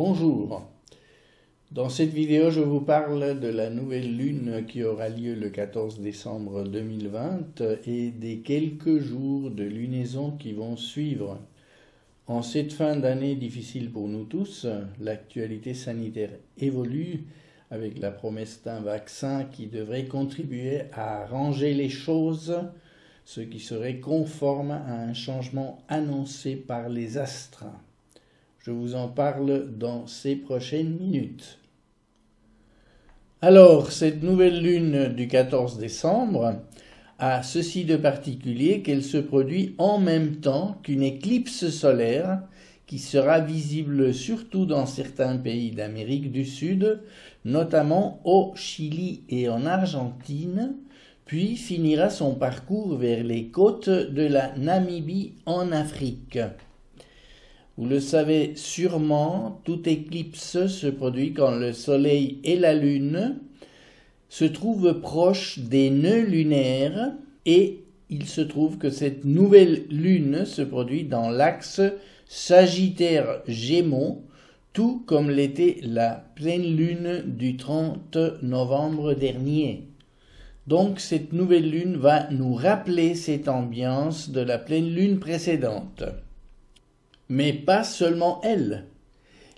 Bonjour, dans cette vidéo je vous parle de la nouvelle lune qui aura lieu le 14 décembre 2020 et des quelques jours de lunaison qui vont suivre. En cette fin d'année difficile pour nous tous, l'actualité sanitaire évolue avec la promesse d'un vaccin qui devrait contribuer à arranger les choses, ce qui serait conforme à un changement annoncé par les astres. Je vous en parle dans ces prochaines minutes. Alors, cette nouvelle lune du 14 décembre a ceci de particulier qu'elle se produit en même temps qu'une éclipse solaire qui sera visible surtout dans certains pays d'Amérique du Sud, notamment au Chili et en Argentine, puis finira son parcours vers les côtes de la Namibie en Afrique. Vous le savez sûrement, toute éclipse se produit quand le Soleil et la Lune se trouvent proches des nœuds lunaires et il se trouve que cette nouvelle lune se produit dans l'axe Sagittaire-Gémeaux, tout comme l'était la pleine lune du 30 novembre dernier. Donc cette nouvelle lune va nous rappeler cette ambiance de la pleine lune précédente. Mais pas seulement elle.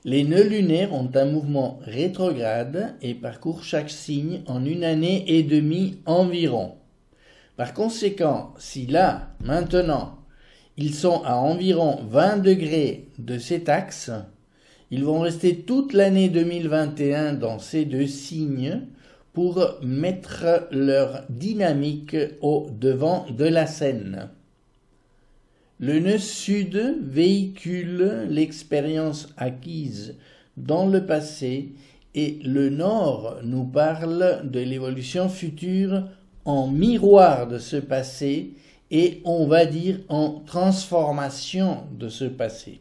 Les nœuds lunaires ont un mouvement rétrograde et parcourent chaque signe en 1 année et demie environ. Par conséquent, si là, maintenant, ils sont à environ 20 degrés de cet axe, ils vont rester toute l'année 2021 dans ces deux signes pour mettre leur dynamique au devant de la scène. Le nœud sud véhicule l'expérience acquise dans le passé et le nord nous parle de l'évolution future en miroir de ce passé et on va dire en transformation de ce passé.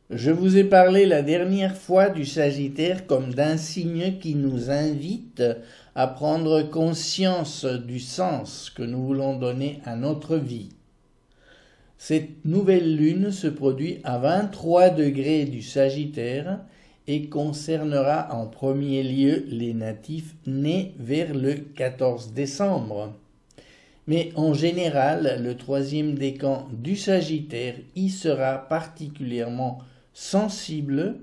Je vous ai parlé la dernière fois du Sagittaire comme d'un signe qui nous invite à prendre conscience du sens que nous voulons donner à notre vie. Cette nouvelle lune se produit à 23 degrés du Sagittaire et concernera en premier lieu les natifs nés vers le 14 décembre. Mais en général, le troisième décan du Sagittaire y sera particulièrement sensible,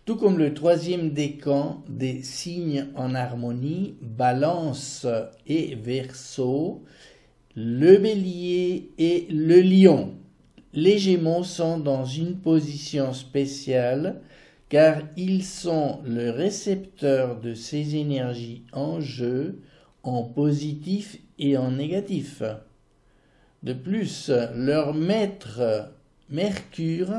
tout comme le troisième décan des signes en harmonie, Balance et Verseau, le Bélier et le Lion. Les Gémeaux sont dans une position spéciale car ils sont le récepteur de ces énergies en jeu, en positif et en négatif. De plus, leur maître Mercure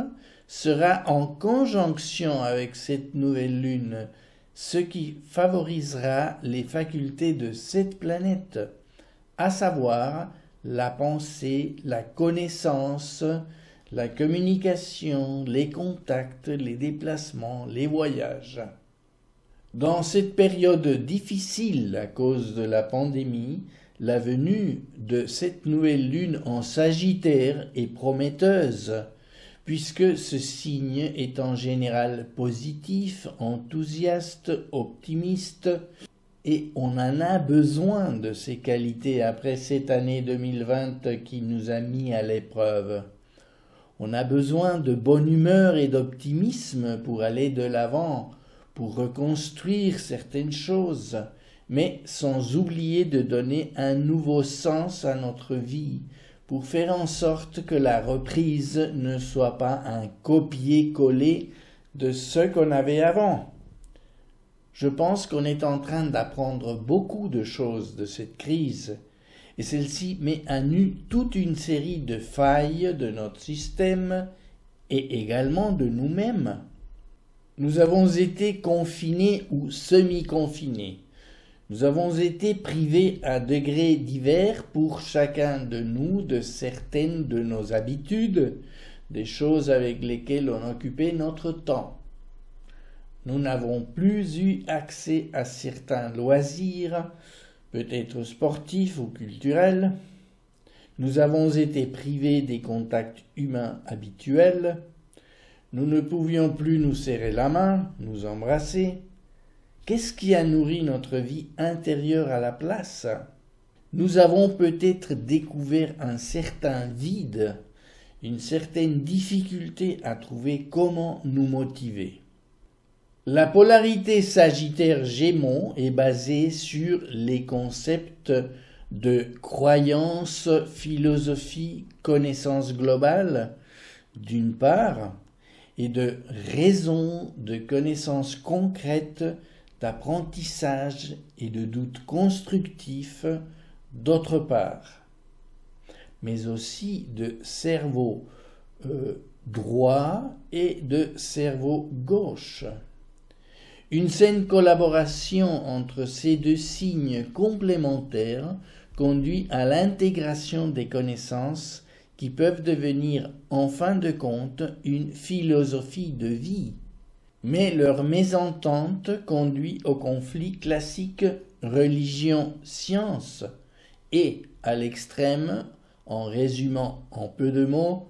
sera en conjonction avec cette nouvelle lune, ce qui favorisera les facultés de cette planète, à savoir la pensée, la connaissance, la communication, les contacts, les déplacements, les voyages. Dans cette période difficile à cause de la pandémie, la venue de cette nouvelle lune en Sagittaire est prometteuse, puisque ce signe est en général positif, enthousiaste, optimiste, et on en a besoin de ces qualités après cette année 2020 qui nous a mis à l'épreuve. On a besoin de bonne humeur et d'optimisme pour aller de l'avant, pour reconstruire certaines choses, mais sans oublier de donner un nouveau sens à notre vie, pour faire en sorte que la reprise ne soit pas un copier-coller de ce qu'on avait avant. Je pense qu'on est en train d'apprendre beaucoup de choses de cette crise, et celle-ci met à nu toute une série de failles de notre système et également de nous-mêmes. Nous avons été confinés ou semi-confinés. Nous avons été privés à degrés divers pour chacun de nous de certaines de nos habitudes, des choses avec lesquelles on occupait notre temps. Nous n'avons plus eu accès à certains loisirs, peut-être sportifs ou culturels. Nous avons été privés des contacts humains habituels. Nous ne pouvions plus nous serrer la main, nous embrasser. Qu'est-ce qui a nourri notre vie intérieure à la place? Nous avons peut-être découvert un certain vide, une certaine difficulté à trouver comment nous motiver. La polarité Sagittaire-Gémeaux est basée sur les concepts de croyance, philosophie, connaissance globale, d'une part, et de raison, de connaissances concrètes, d'apprentissage et de doutes constructifs, d'autre part, mais aussi de cerveau droit et de cerveau gauche. Une saine collaboration entre ces deux signes complémentaires conduit à l'intégration des connaissances qui peuvent devenir en fin de compte une philosophie de vie. Mais leur mésentente conduit au conflit classique religion-science et, à l'extrême, en résumant en peu de mots,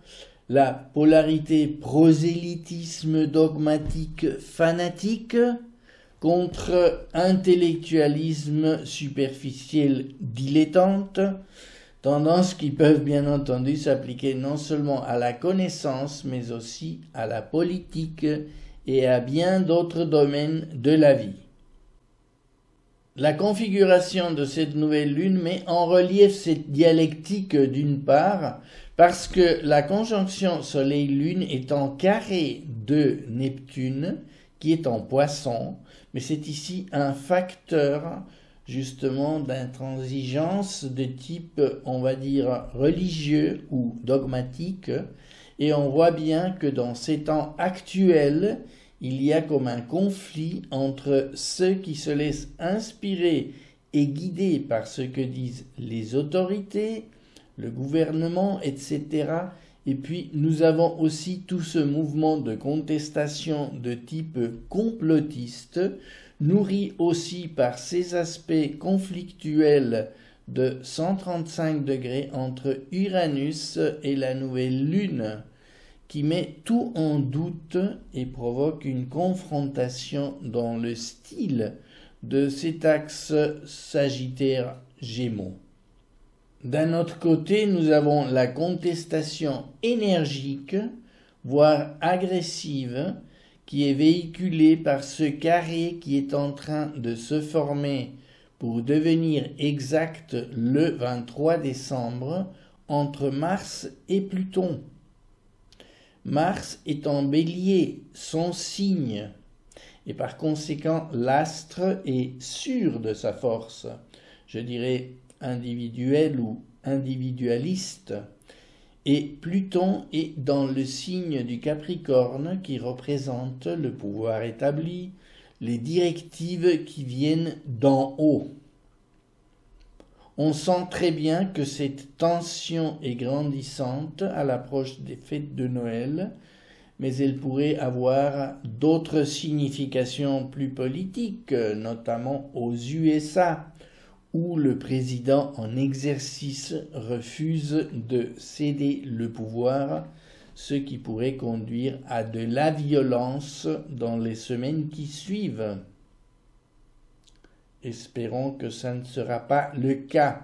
la polarité prosélytisme dogmatique fanatique contre intellectualisme superficiel dilettante, tendances qui peuvent bien entendu s'appliquer non seulement à la connaissance mais aussi à la politique et à bien d'autres domaines de la vie. La configuration de cette nouvelle lune met en relief cette dialectique d'une part parce que la conjonction Soleil-Lune est en carré de Neptune qui est en Poisson, mais c'est ici un facteur justement d'intransigeance de type, on va dire, religieux ou dogmatique, et on voit bien que dans ces temps actuels, il y a comme un conflit entre ceux qui se laissent inspirer et guider par ce que disent les autorités, le gouvernement, etc. Et puis nous avons aussi tout ce mouvement de contestation de type complotiste, nourri aussi par ces aspects conflictuels de 135 degrés entre Uranus et la nouvelle lune, qui met tout en doute et provoque une confrontation dans le style de cet axe Sagittaire-Gémeaux. D'un autre côté, nous avons la contestation énergique, voire agressive, qui est véhiculée par ce carré qui est en train de se former pour devenir exact le 23 décembre entre Mars et Pluton. Mars est en Bélier, son signe, et par conséquent l'astre est sûr de sa force, je dirais individuelle ou individualiste, et Pluton est dans le signe du Capricorne qui représente le pouvoir établi, les directives qui viennent d'en haut. On sent très bien que cette tension est grandissante à l'approche des fêtes de Noël, mais elle pourrait avoir d'autres significations plus politiques, notamment aux USA, où le président en exercice refuse de céder le pouvoir, ce qui pourrait conduire à de la violence dans les semaines qui suivent. Espérons que ça ne sera pas le cas.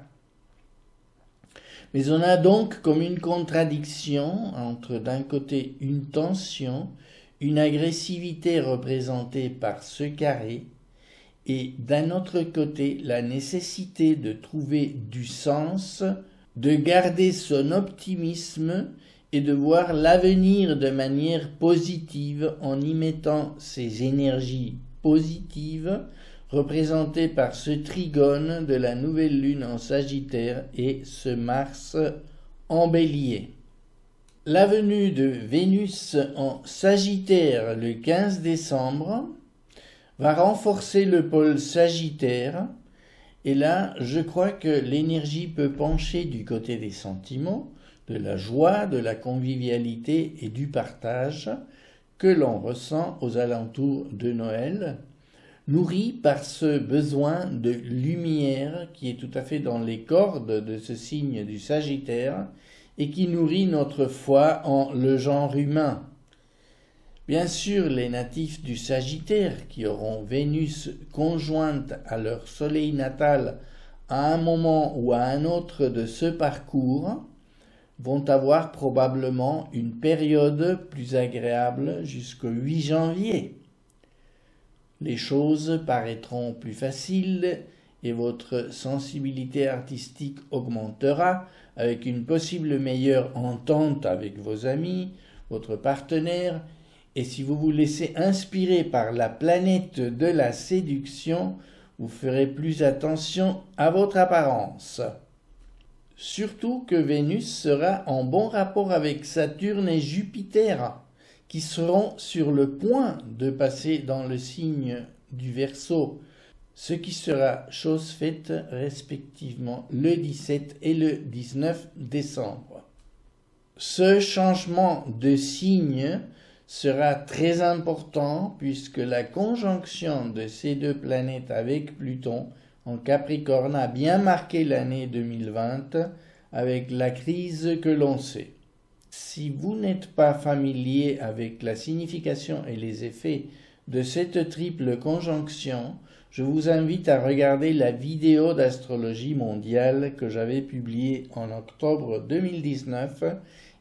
Mais on a donc comme une contradiction entre d'un côté une tension, une agressivité représentée par ce carré, et d'un autre côté la nécessité de trouver du sens, de garder son optimisme et de voir l'avenir de manière positive en y mettant ses énergies positives représentées par ce trigone de la nouvelle lune en Sagittaire et ce Mars en Bélier. La venue de Vénus en Sagittaire le 15 décembre va renforcer le pôle Sagittaire, et là, je crois que l'énergie peut pencher du côté des sentiments, de la joie, de la convivialité et du partage que l'on ressent aux alentours de Noël, nourri par ce besoin de lumière qui est tout à fait dans les cordes de ce signe du Sagittaire et qui nourrit notre foi en le genre humain. Bien sûr, les natifs du Sagittaire qui auront Vénus conjointe à leur soleil natal à un moment ou à un autre de ce parcours vont avoir probablement une période plus agréable jusqu'au 8 janvier. Les choses paraîtront plus faciles et votre sensibilité artistique augmentera avec une possible meilleure entente avec vos amis, votre partenaire, et si vous vous laissez inspirer par la planète de la séduction, vous ferez plus attention à votre apparence. Surtout que Vénus sera en bon rapport avec Saturne et Jupiter, qui seront sur le point de passer dans le signe du Verseau, ce qui sera chose faite respectivement le 17 et le 19 décembre. Ce changement de signe sera très important puisque la conjonction de ces deux planètes avec Pluton en Capricorne a bien marqué l'année 2020 avec la crise que l'on sait. Si vous n'êtes pas familier avec la signification et les effets de cette triple conjonction, je vous invite à regarder la vidéo d'astrologie mondiale que j'avais publiée en octobre 2019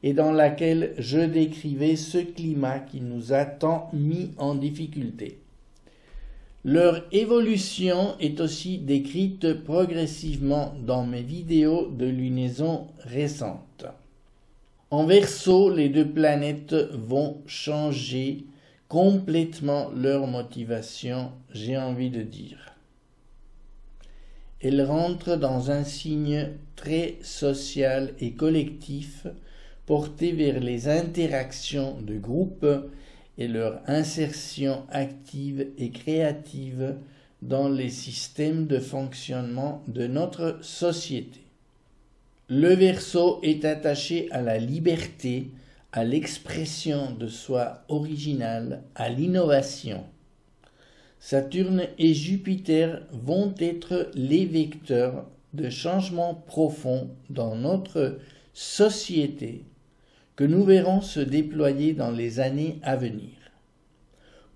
et dans laquelle je décrivais ce climat qui nous a tant mis en difficulté. Leur évolution est aussi décrite progressivement dans mes vidéos de lunaison récentes. En Verseau, les deux planètes vont changer complètement leur motivation, j'ai envie de dire. Elles rentrent dans un signe très social et collectif, porté vers les interactions de groupe et leur insertion active et créative dans les systèmes de fonctionnement de notre société. Le Verseau est attaché à la liberté, à l'expression de soi originale, à l'innovation. Saturne et Jupiter vont être les vecteurs de changements profonds dans notre société que nous verrons se déployer dans les années à venir.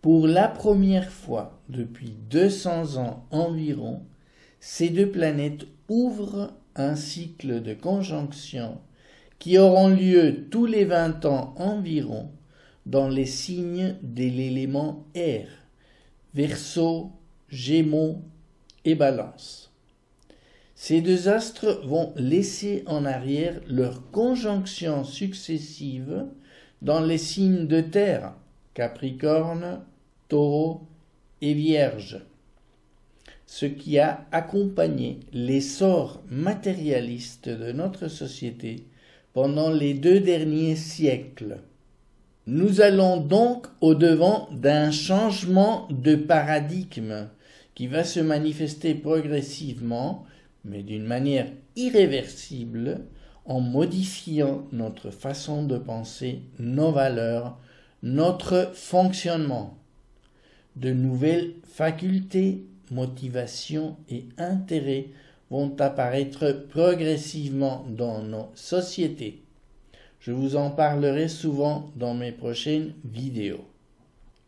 Pour la première fois depuis 200 ans environ, ces deux planètes ouvrent un cycle de conjonction qui auront lieu tous les 20 ans environ dans les signes de l'élément air, Verseau, Gémeaux et Balance. Ces deux astres vont laisser en arrière leurs conjonctions successives dans les signes de terre, Capricorne, Taureau et Vierge, ce qui a accompagné l'essor matérialiste de notre société pendant les 2 derniers siècles. Nous allons donc au-devant d'un changement de paradigme qui va se manifester progressivement, mais d'une manière irréversible, en modifiant notre façon de penser, nos valeurs, notre fonctionnement. De nouvelles facultés, motivations et intérêts vont apparaître progressivement dans nos sociétés. Je vous en parlerai souvent dans mes prochaines vidéos.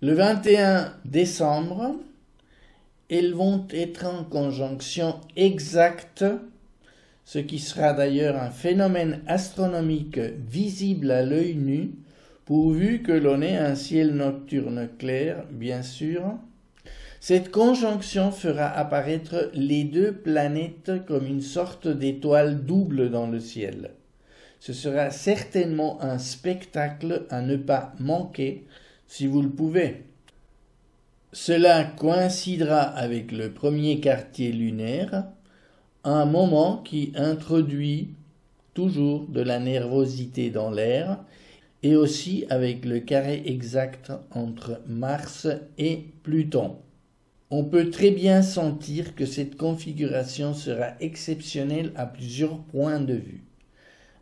Le 21 décembre, elles vont être en conjonction exacte, ce qui sera d'ailleurs un phénomène astronomique visible à l'œil nu, pourvu que l'on ait un ciel nocturne clair, bien sûr. Cette conjonction fera apparaître les deux planètes comme une sorte d'étoile double dans le ciel. Ce sera certainement un spectacle à ne pas manquer si vous le pouvez. Cela coïncidera avec le premier quartier lunaire, un moment qui introduit toujours de la nervosité dans l'air, et aussi avec le carré exact entre Mars et Pluton. On peut très bien sentir que cette configuration sera exceptionnelle à plusieurs points de vue.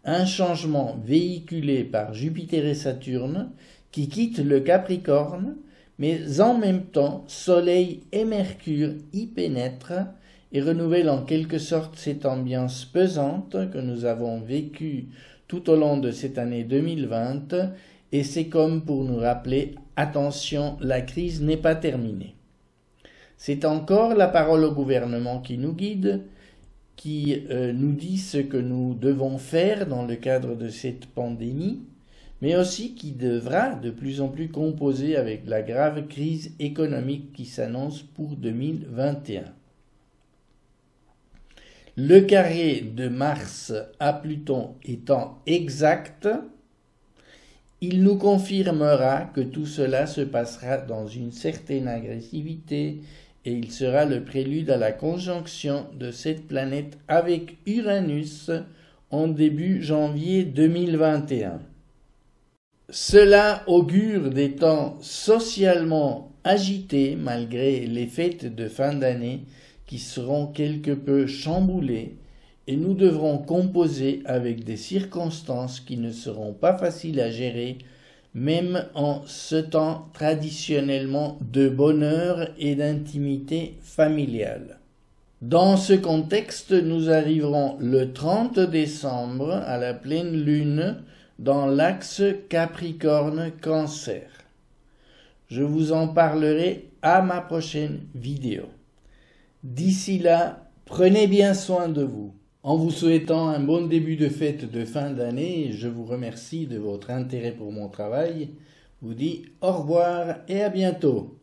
Un changement véhiculé par Jupiter et Saturne qui quittent le Capricorne, mais en même temps Soleil et Mercure y pénètrent et renouvellent en quelque sorte cette ambiance pesante que nous avons vécue tout au long de cette année 2020, et c'est comme pour nous rappeler attention, la crise n'est pas terminée. C'est encore la parole au gouvernement qui nous guide, qui nous dit ce que nous devons faire dans le cadre de cette pandémie, mais aussi qui devra de plus en plus composer avec la grave crise économique qui s'annonce pour 2021. Le carré de Mars à Pluton étant exact, il nous confirmera que tout cela se passera dans une certaine agressivité et il sera le prélude à la conjonction de cette planète avec Uranus en début janvier 2021. Cela augure des temps socialement agités malgré les fêtes de fin d'année qui seront quelque peu chamboulées et nous devrons composer avec des circonstances qui ne seront pas faciles à gérer même en ce temps traditionnellement de bonheur et d'intimité familiale. Dans ce contexte, nous arriverons le 30 décembre à la pleine lune dans l'axe Capricorne-Cancer. Je vous en parlerai à ma prochaine vidéo. D'ici là, prenez bien soin de vous. En vous souhaitant un bon début de fête de fin d'année, je vous remercie de votre intérêt pour mon travail, vous dis au revoir et à bientôt.